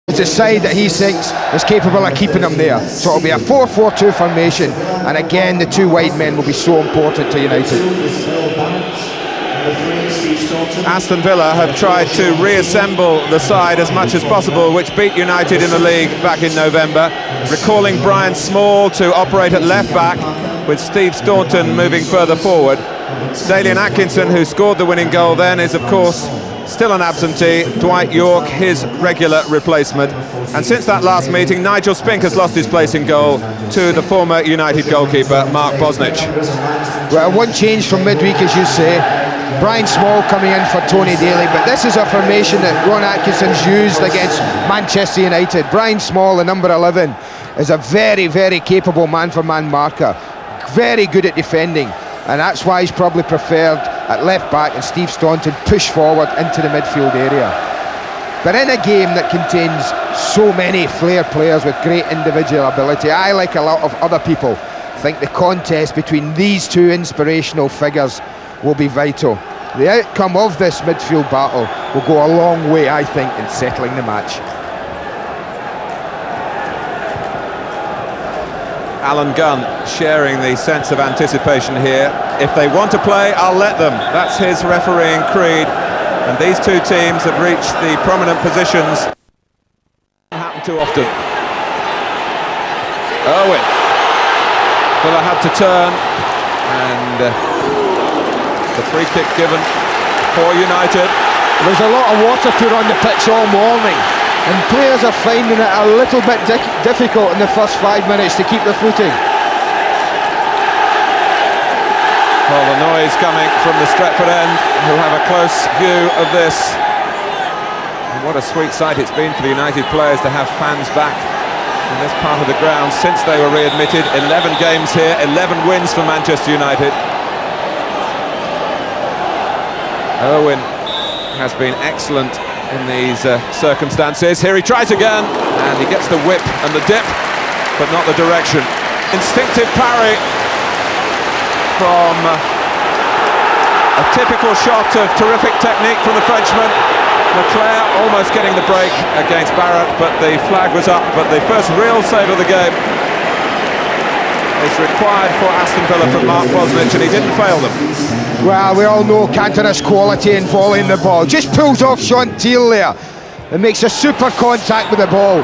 It's a side that he thinks is capable of keeping them there. So it'll be a 4-4-2 formation, and again the two wide men will be so important to United. Aston Villa have tried to reassemble the side as much as possible, which beat United in the league back in November, recalling Brian Small to operate at left back with Steve Staunton moving further forward. Dalian Atkinson, who scored the winning goal then, is of course still an absentee. Dwight York, his regular replacement. And since that last meeting, Nigel Spink has lost his place in goal to the former United goalkeeper, Mark Bosnich. Well, one change from midweek, as you say. Brian Small coming in for Tony Daly, but this is a formation that Ron Atkinson's used against Manchester United. Brian Small, the number 11, is a very, very capable man-for-man marker. Very good at defending, and that's why he's probably preferred at left back, and Steve Staunton push forward into the midfield area. But in a game that contains so many flair players with great individual ability, I, like a lot of other people, think the contest between these two inspirational figures will be vital. The outcome of this midfield battle will go a long way, I think, in settling the match. Alan Gunn sharing the sense of anticipation here. If they want to play, I'll let them. That's his refereeing creed. And these two teams have reached the prominent positions. Doesn't happen too often. Owen. Villa had to turn, and the free kick given for United. There's a lot of water put on the pitch all morning, and players are finding it a little bit difficult in the first 5 minutes to keep their footing. Well, the noise coming from the Stretford end, who have a close view of this. And what a sweet sight it's been for the United players to have fans back in this part of the ground since they were readmitted. 11 games here, 11 wins for Manchester United. Owen has been excellent in these circumstances. Here he tries again, and he gets the whip and the dip, but not the direction. Instinctive parry from a typical shot of terrific technique from the Frenchman. Leclerc almost getting the break against Barrett, but the flag was up. But the first real save of the game is required for Aston Villa from Mark Bosnich, and he didn't fail them. Well, we all know Cantona's quality in volleying the ball. Just pulls off Sean Teal there and makes a super contact with the ball.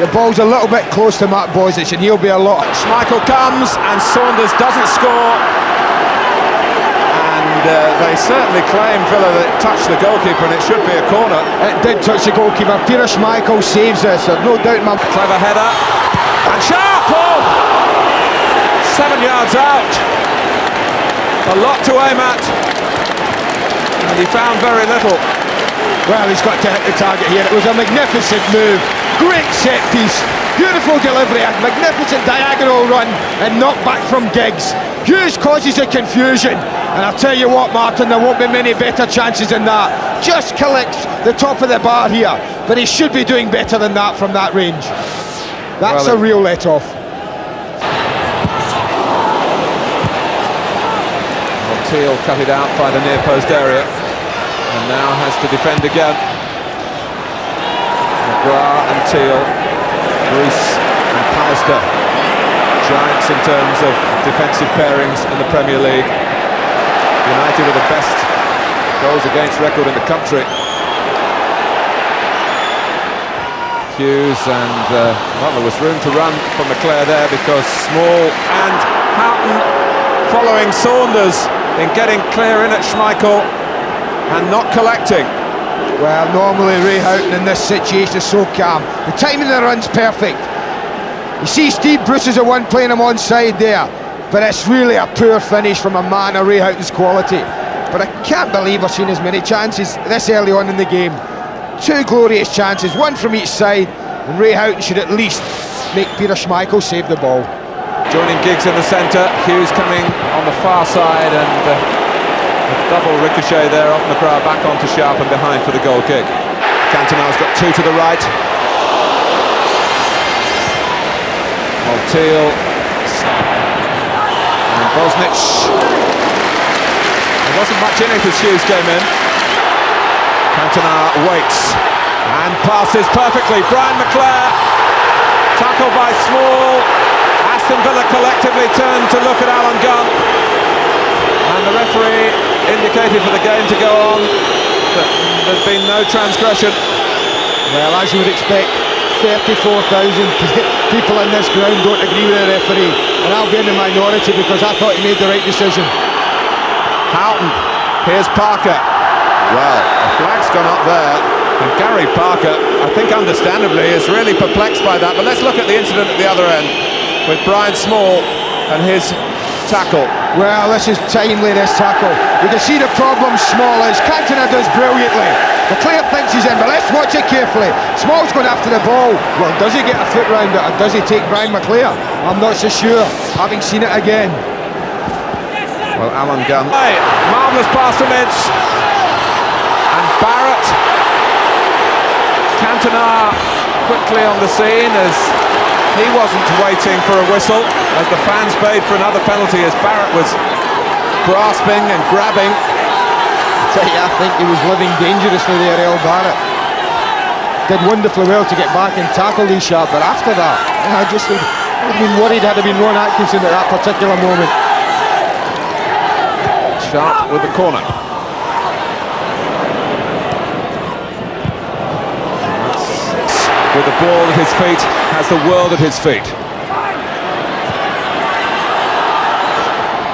The ball's a little bit close to Mark Bosnich, and he'll be a lot. Schmeichel comes, and Saunders doesn't score. And they certainly claim, Villa, that it touched the goalkeeper, and it should be a corner. It did touch the goalkeeper. Peter Schmeichel saves this, there's no doubt in my mind. Clever header. And sharp! Oh! 7 yards out. A lot to aim at, and he found very little. Well, he's got to hit the target here. It was a magnificent move, great set piece, beautiful delivery, a magnificent diagonal run, and knocked back from Giggs. Hughes causes a confusion, and I'll tell you what, Martin, there won't be many better chances than that. Just collects the top of the bar here, but he should be doing better than that from that range. That's a real let-off. Teal cut it out by the near post area, and now has to defend again. McGrath and Teal, Bruce and Pallister, giants in terms of defensive pairings in the Premier League. United with the best goals against record in the country. Hughes, and well, there was room to run from Leclerc there, because Small and Houghton following Saunders in getting clear in at Schmeichel and not collecting. Well, normally Ray Houghton in this situation is so calm. The timing of the run's perfect. You see Steve Bruce is the one playing him onside there, but it's really a poor finish from a man of Ray Houghton's quality. But I can't believe I've seen as many chances this early on in the game. Two glorious chances, one from each side, and Ray Houghton should at least make Peter Schmeichel save the ball. Joining Giggs in the centre, Hughes coming on the far side, and a double ricochet there off McGrath, back onto Sharp and behind for the goal kick. Cantona's got two to the right. Teal and Bosnich. There wasn't much in it as Hughes came in. Cantona waits. And passes perfectly. Brian McClare, tackled by Small. Aston Villa collectively turned to look at Alan Gunn. And the referee indicated for the game to go on, but there's been no transgression. Well, as you would expect, 34,000 people in this ground don't agree with the referee, and I'll be in the minority because I thought he made the right decision. Houghton, here's Parker. Well, the flag's gone up there, and Gary Parker, I think understandably, is really perplexed by that. But let's look at the incident at the other end with Brian Small and his tackle. Well, this is timely, this tackle. You can see the problem Small is. Cantona does brilliantly. McClare thinks he's in, but let's watch it carefully. Small's going after the ball. Well, does he get a foot round it, or does he take Brian McClare? I'm not so sure, having seen it again. Well, Alan Gunn. Hey, marvellous pass to Mintz. And Barrett. Cantona quickly on the scene as he wasn't waiting for a whistle, as the fans paid for another penalty as Barrett was grasping and grabbing. I think he was living dangerously there, El Barrett. Did wonderfully well to get back and tackle Lee Sharp, but after that, I just would have been worried had it been Ron Atkinson at that particular moment. Sharp with the corner. With the ball at his feet, has the world at his feet.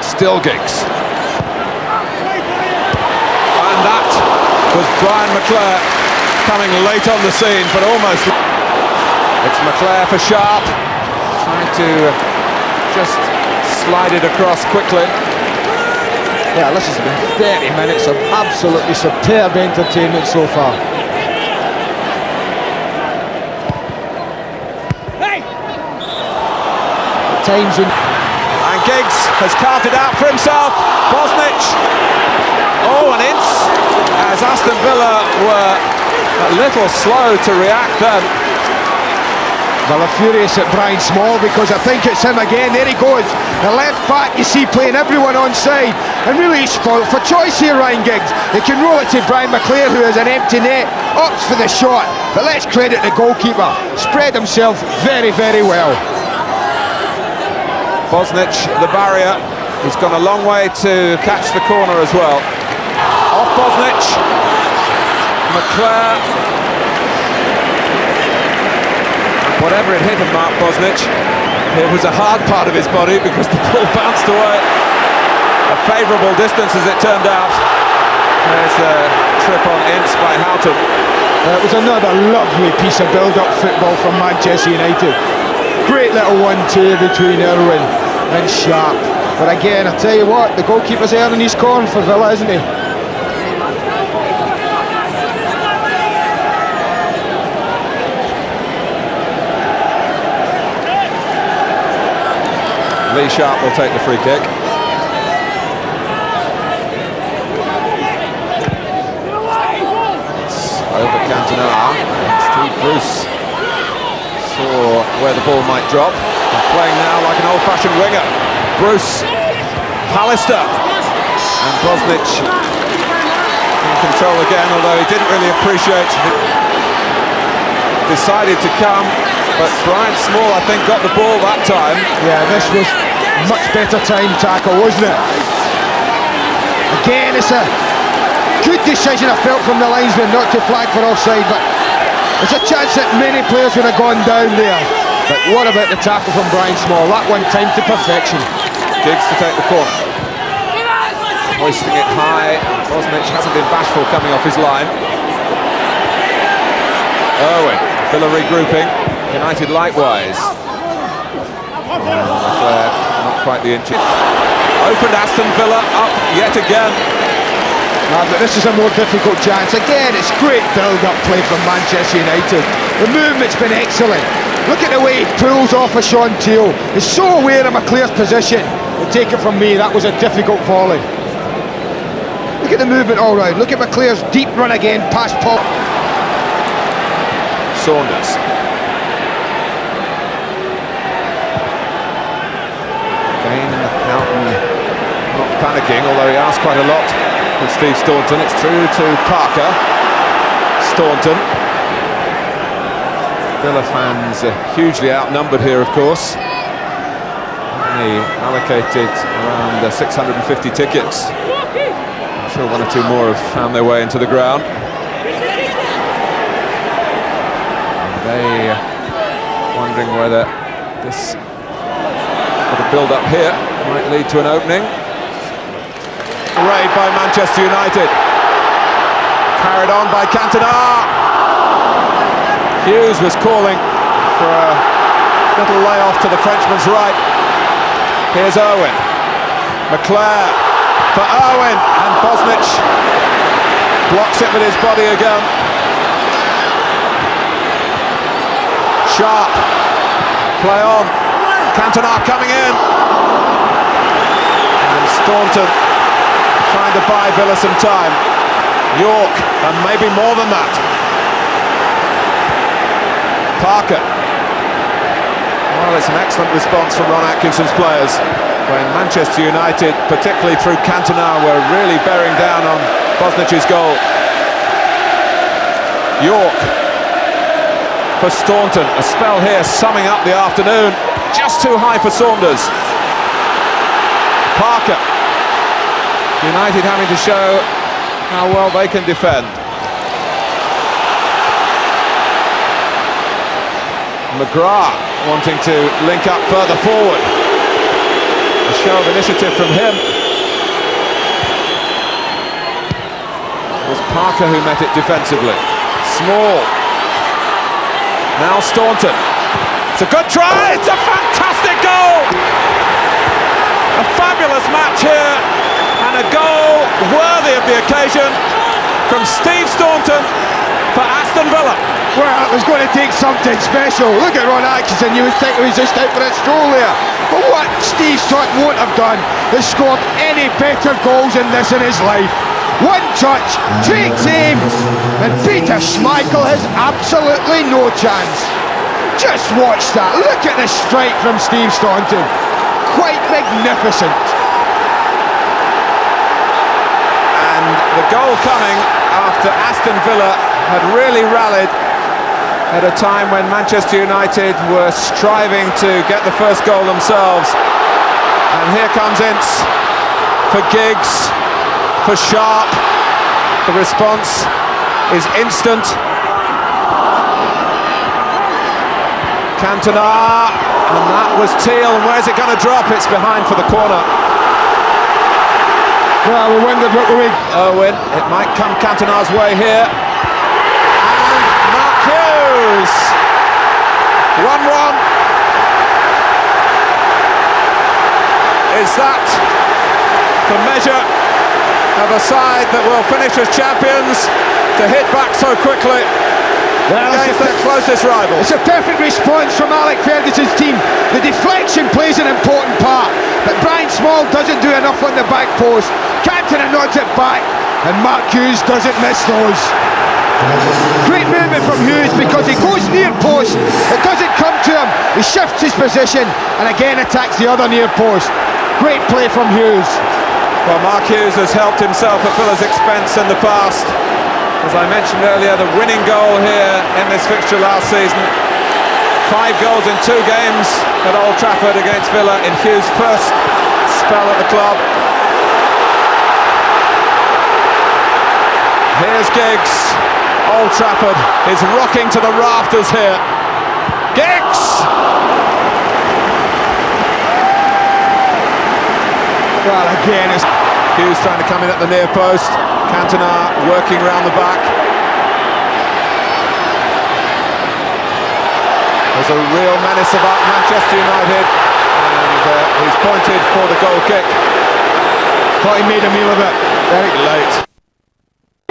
Still Giggs. And that was Brian McClare coming late on the scene, but almost. It's McClare for Sharp, trying to just slide it across quickly. Yeah, this has been 30 minutes of absolutely superb entertainment so far. Times in. And Giggs has carved it out for himself. Bosnich. Oh, an inch, as Aston Villa were a little slow to react then. Well, they're furious at Brian Small because I think it's him again. There he goes. The left back, you see, playing everyone onside. And really he's spoiled for choice here, Ryan Giggs. He can roll it to Brian McClare, who has an empty net. Opts for the shot. But let's credit the goalkeeper. Spread himself very, very well. Bosnich, the barrier. He's gone a long way to catch the corner as well. Off Bosnich. McClare. Whatever it hit of Mark Bosnich, it was a hard part of his body because the ball bounced away. A favourable distance as it turned out. There's a trip on Ince by Houghton. It was another lovely piece of build-up football from Manchester United. Great little 1-2 between Irwin and Sharp. But again, I tell you what, the goalkeeper's earning his corn for Villa, isn't he? Lee Sharp will take the free kick. It's over Cantona. Steve Bruce saw where the ball might drop. And playing now like an old-fashioned winger. Bruce, Pallister, and Bosnich in control again, although he didn't really appreciate it. Decided to come, but Brian Small, I think, got the ball that time. Yeah, this was much better time tackle, wasn't it? Again, it's a good decision, I felt, from the linesman not to flag for offside, but there's a chance that many players would have gone down there. But what about the tackle from Brian Small? That one timed to perfection. Giggs to take the corner. Hoisting it high. Bosnich hasn't been bashful coming off his line. Irwin, Villa regrouping. United likewise. McClare, not quite the inch. Opened Aston Villa up yet again. But this is a more difficult chance. Again, it's great build-up play from Manchester United. The movement's been excellent. Look at the way he pulls off a Sean Teal. He's so aware of McClare's position. But take it from me, that was a difficult volley. Look at the movement all round. Look at McClare's deep run again past Paul. Saunders. Again, Houghton not panicking, although he asked quite a lot with Steve Staunton. It's through to Parker. Staunton. Villa fans are hugely outnumbered here, of course. Only allocated around 650 tickets. I'm sure one or two more have found their way into the ground. And they wondering whether this little build-up here might lead to an opening. Raid by Manchester United. Carried on by Cantona. Hughes was calling for a little layoff to the Frenchman's right. Here's Owen. McClare for Owen, and Bosnich blocks it with his body again. Sharp. Play on. Cantona coming in. And Staunton trying to buy Villa some time. York, and maybe more than that. Parker. Well, it's an excellent response from Ron Atkinson's players when Manchester United, particularly through Cantona, were really bearing down on Bosnich's goal. York for Staunton. A spell here summing up the afternoon. Just too high for Saunders. Parker. United having to show how well they can defend. McGrath wanting to link up further forward. A show of initiative from him. It was Parker who met it defensively. Small. Now Staunton. It's a good try, it's a fantastic goal! A fabulous match here, and a goal worthy of the occasion from Steve Staunton for Aston Villa. Well, it was going to take something special. Look at Ron Atkinson, you would think he was just out for a stroll there. But what Steve Staunton won't have done is scored any better goals than this in his life. One touch, takes aim, and Peter Schmeichel has absolutely no chance. Just watch that, look at the strike from Steve Staunton. Quite magnificent. And the goal coming after Aston Villa had really rallied at a time when Manchester United were striving to get the first goal themselves. And here comes Ince for Giggs, for Sharp. The response is instant. Cantona, and that was Teal, and where's it going to drop? It's behind for the corner. Well, we wondered what we... Owen, it might come Cantona's way here. And Mark Hughes! 1-1. Is that the measure of a side that will finish as champions to hit back so quickly against their closest rival? It's a perfect response from Alec Ferguson's team. The deflection plays an important part, but Brian Small doesn't do enough on the back post. Cantona nods it back, and Mark Hughes doesn't miss those. Great movement from Hughes because he goes near post, it doesn't come to him, he shifts his position and again attacks the other near post. Great play from Hughes. Well, Mark Hughes has helped himself at Villa's expense in the past. As I mentioned earlier, the winning goal here in this fixture last season. 5 goals in 2 games at Old Trafford against Villa in Hughes' first spell at the club. Here's Giggs. Old Trafford is rocking to the rafters here. Giggs! Well, again, it's... Hughes trying to come in at the near post. Cantona working round the back. There's a real menace about Manchester United, and he's pointed for the goal kick. Thought he made a meal of it. Very late.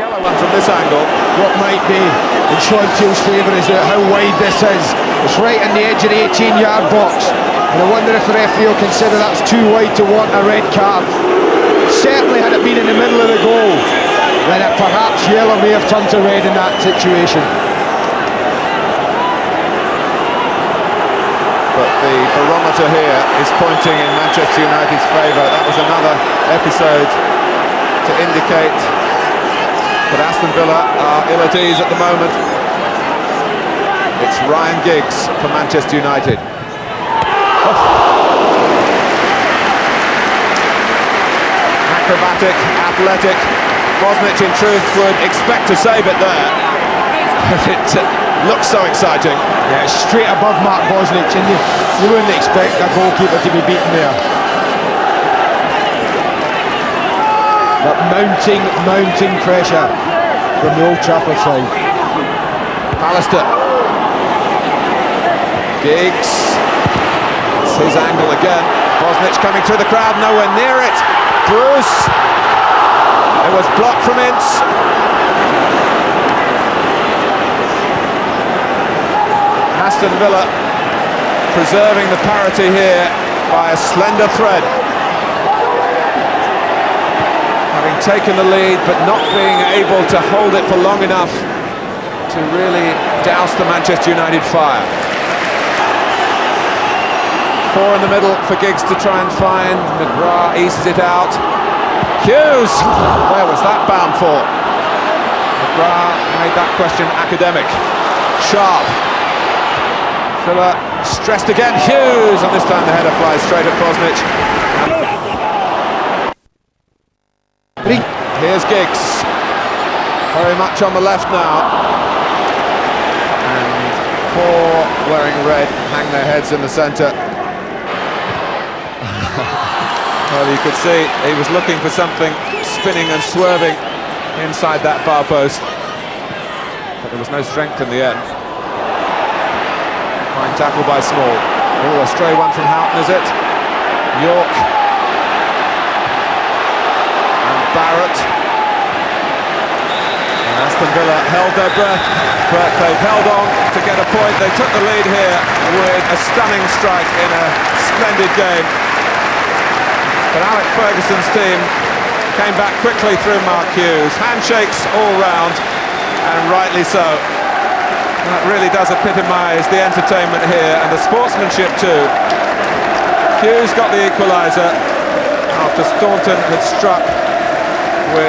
Yellow one from this angle. What might be in Sean Teal's favour is how wide this is. It's right on the edge of the 18-yard box, and I wonder if the referee will consider that's too wide to warrant a red card. Certainly had it been in the middle of the goal, then it perhaps yellow may have turned to red in that situation. But the barometer here is pointing in Manchester United's favour. That was another episode to indicate that Aston Villa are ill at ease at the moment. It's Ryan Giggs for Manchester United. Acrobatic, athletic. Bosnich in truth would expect to save it there. It looks so exciting. Yeah, straight above Mark Bosnich, and you wouldn't expect a goalkeeper to be beaten there. But mounting pressure from the Old Trafford side. Alistair. Giggs. It's his angle again. Bosnich coming through the crowd, nowhere near it. Bruce. It was blocked from Ince. Aston Villa preserving the parity here by a slender thread. Having taken the lead but not being able to hold it for long enough to really douse the Manchester United fire. Four in the middle for Giggs to try and find. McGrath eases it out. Hughes! Where was that bound for? McGrath made that question academic. Sharp. Villa stressed again. Hughes! And this time the header flies straight at Bosnich. Here's Giggs. Very much on the left now. And four wearing red hang their heads in the centre. Well, you could see he was looking for something, spinning and swerving inside that far post. But there was no strength in the end. Fine tackle by Small. Oh, a stray one from Houghton, is it? York. And Barrett. And Aston Villa held their breath, but they've held on to get a point. They took the lead here with a stunning strike in a splendid game. But Alec Ferguson's team came back quickly through Mark Hughes. Handshakes all round, and rightly so. That really does epitomise the entertainment here, and the sportsmanship too. Hughes got the equaliser after Staunton had struck